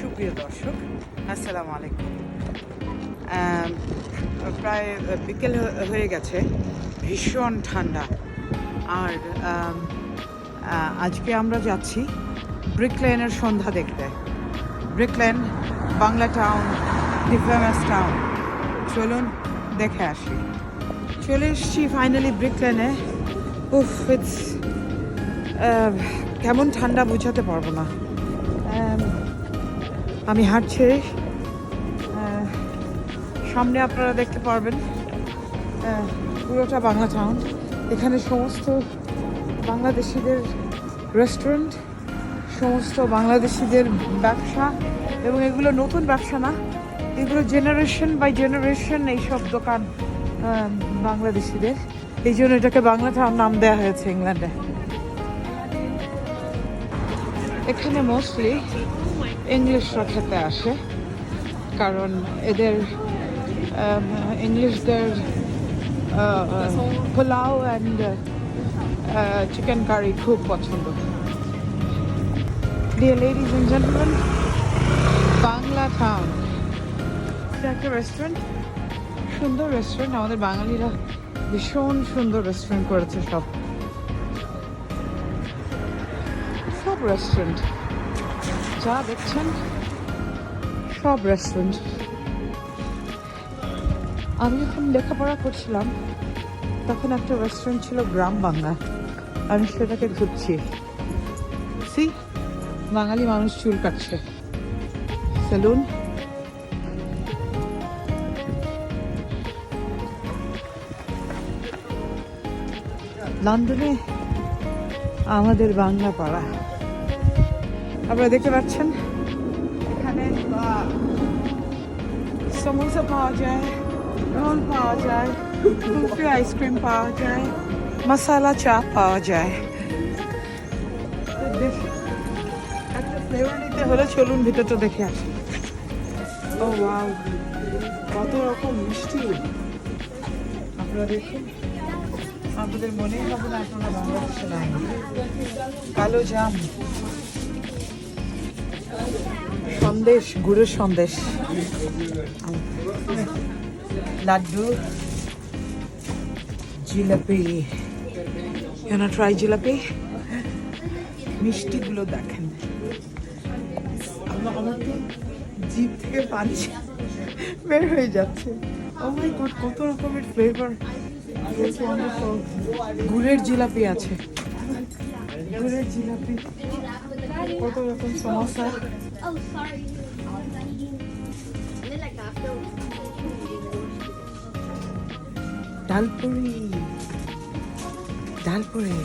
সুপ্রিয় দর্শক, আসসালামু আলাইকুম। প্রায় বিকেল হয়ে গেছে, ভীষণ ঠান্ডা। আর আজকে আমরা যাচ্ছি ব্রিক লেনের সন্ধ্যা দেখতে। ব্রিক লেন, বাংলা টাউন, দি ফেমাস টাউন। চলুন দেখে আসি। চলে এসেছি ফাইনালি ব্রিক লেনে। উফ, ইটস কেমন ঠান্ডা বোঝাতে পারবো না। আমি হাঁটছি, সামনে আপনারা দেখতে পারবেন পুরোটা বাংলা টাউন। এখানে সমস্ত বাংলাদেশিদের রেস্টুরেন্ট, সমস্ত বাংলাদেশিদের ব্যবসা, এবং এগুলো নতুন ব্যবসা না, এগুলো জেনারেশন বাই জেনারেশন এইসব দোকান বাংলাদেশিদের। এই জন্য এটাকে বাংলা টাউন নাম দেওয়া হয়েছে ইংল্যান্ডে। এখানে মোস্টলি ইংলিশরা খেতে আসে, কারণ এদের ইংলিশদের পোলাও অ্যান্ড চিকেন কারি খুব পছন্দ। Dear ladies and gentleman, Bangla town. এটা একটা রেস্টুরেন্ট, সুন্দর রেস্টুরেন্ট। আমাদের বাঙালিরা ভীষণ সুন্দর রেস্টুরেন্ট করেছে। সব রেস্টুরেন্ট যা দেখছেন, সব রেস্টুরেন্ট। আমি যখন লেখাপড়া করছিলাম তখন একটা রেস্টুরেন্ট ছিল গ্রাম বাংলা, আমি সেটাকে ঘুরছি। বাঙালি মানুষ চুল কাটছে, সেলুন। লন্ডনে আমাদের বাংলা পাড়া আপনারা দেখতে পাচ্ছেন। এখানে সমোসা পাওয়া যায়, রোল পাওয়া যায়, কুলফি আইসক্রিম পাওয়া যায়, মশালা চা পাওয়া যায়। একটা ফ্লেভার নিতে হলে চলুন ভিতরটা দেখে আসি। ও ওয়াও, কত রকম মিষ্টি! আপনারা দেখুন, আপনাদের মনেই হবে না আপনারা বাংলাদেশে নাই। কালো জাম, সন্দেশ, গুড়ের সন্দেশ, লাড্ডু, জিলাপি। ট্রাই জিলাপি। মিষ্টিগুলো দেখেন, আমার তো জিভ থেকে পানি বের হয়ে যাচ্ছে। ও মাই গড, কত রকমের ফ্লেভার! গুড়ের জিলাপি আছে, গুড়ের জিলাপি, কত রকম samosa. Dal puri, dal puri.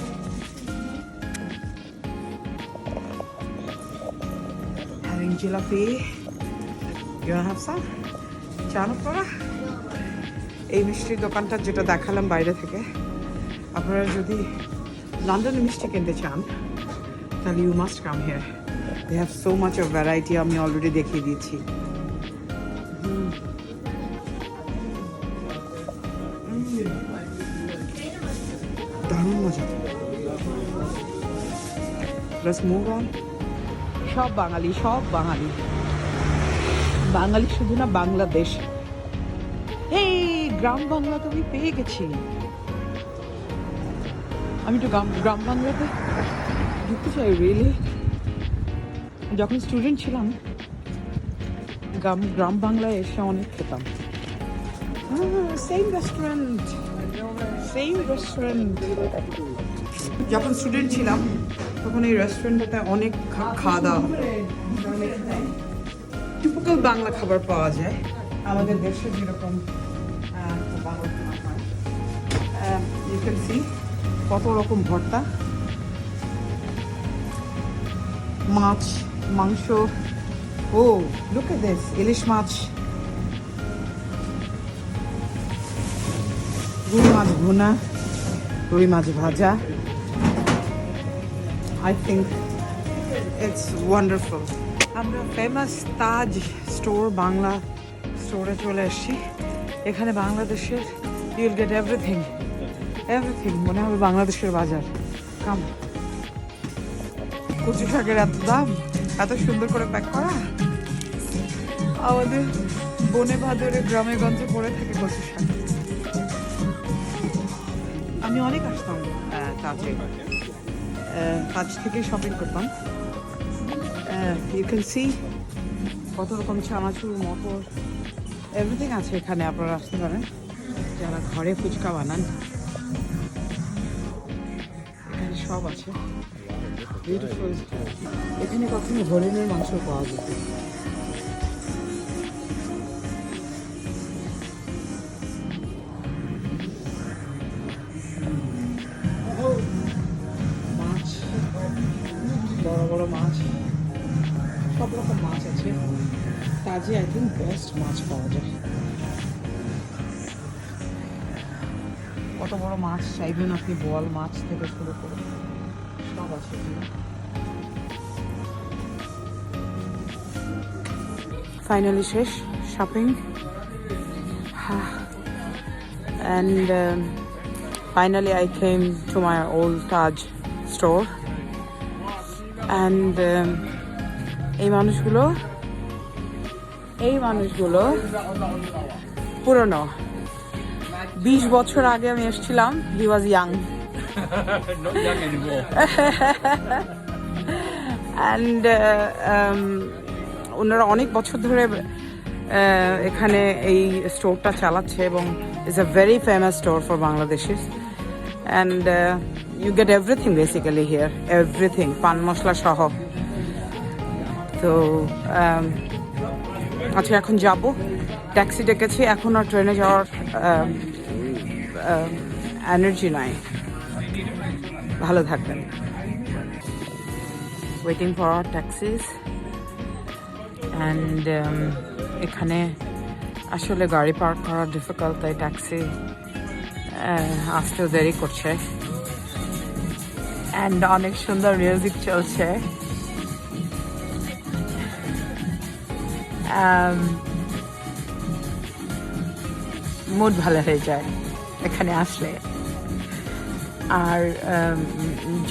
Having jalapeno. You wanna have some? চান আপনারা? এই মিষ্টির দোকানটা যেটা দেখালাম বাইরে থেকে, আপনারা যদি লন্ডনে মিষ্টি কিনতে চান তাহলে you must come here. They have so much of variety, আমি অলরেডি দেখিয়ে দিয়েছি। দারুণ মজা। Let's move on. সব বাঙালি, সব বাঙালি, বাঙালি শুধু না, বাংলাদেশ। এই গ্রাম বাংলা তো আমি পেয়ে গেছি। আমি তো গ্রাম বাংলাতে ঢুকতে চাই রিয়েলি। যখন স্টুডেন্ট ছিলাম গ্রাম বাংলায় এসে অনেক খেতাম। Same restaurant, same restaurant. যখন স্টুডেন্ট ছিলাম তখন এই রেস্টুরেন্টটাতে অনেক খাওয়া দাওয়া, টিপিক্যাল বাংলা খাবার পাওয়া যায় আমাদের দেশে যেরকম ইউ ক্যান সি কত রকম ভর্তা, মাছ, মাংস। ও লুক এট দিস, ইলিশ মাছ, রুই মাছ ভুনা, রুই মাছ ভাজা। I think it's wonderful. আমরা ফেমাস তাজ স্টোর, বাংলা স্টোরে চলে এসেছি। এখানে বাংলাদেশের you'll get everything, everything। মনে হবে বাংলাদেশের বাজার। কাম, কচু শাকের এত দাম, এত সুন্দর করে প্যাক করা। আমাদের বনে ভাদরে গ্রামে গঞ্জে পড়ে থাকে কচু শাক। আমি অনেক আসতাম তাজে, তাজ থেকে শপিং করতাম। ইউ ক্যান সি কত রকম চানাচুর, মটর, এভরিথিং আছে এখানে। আপনারা আসতে পারেন যারা ঘরে ফুচকা বানান, এখানে সব আছে। বিউটিফুল। এখানে কখনো হরিণের মাংস পাওয়া যেত। মাছ, বড় বড় মাছ, সব রকম মাছ আছে তাজে। আই থিঙ্ক বেস্ট মাছ পাওয়া যায়। কত বড় মাছ চাইবেন আপনি, বোয়াল মাছ থেকে শুরু করে সব আছে এখানে। ফাইনালি শেষ shopping, and finally I came to my old Taj store, and এই মানুষগুলো পুরনো। 20 বছর আগে আমি এসেছিলাম, he was young. Not young anymore. And ওনারা অনেক বছর ধরে এখানে এই স্টোরটা চালাচ্ছে এবং it's a very famous store for Bangladeshis. And you get everything basically here, everything, পান মশলা সহ। তো আচ্ছা, এখন যাব, ট্যাক্সি ডেকেছি, এখন আর ট্রেনে যাওয়ার এনার্জি নাই। ভালো থাকবেন। Waiting for our taxis. And এখানে আসলে গাড়ি পার্ক করা ডিফিকাল্ট, তাই ট্যাক্সি আসতেও দেরি করছে। অ্যান্ড অনেক সুন্দর মিউজিক চলছে। মুড ভালো হয়ে যায় এখানে আসলে। আর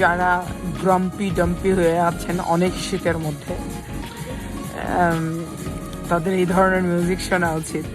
যারা ডম্পি হয়ে আছেন অনেক শীতের মধ্যে, তাদের এই ধরনের মিউজিক শোনা উচিত।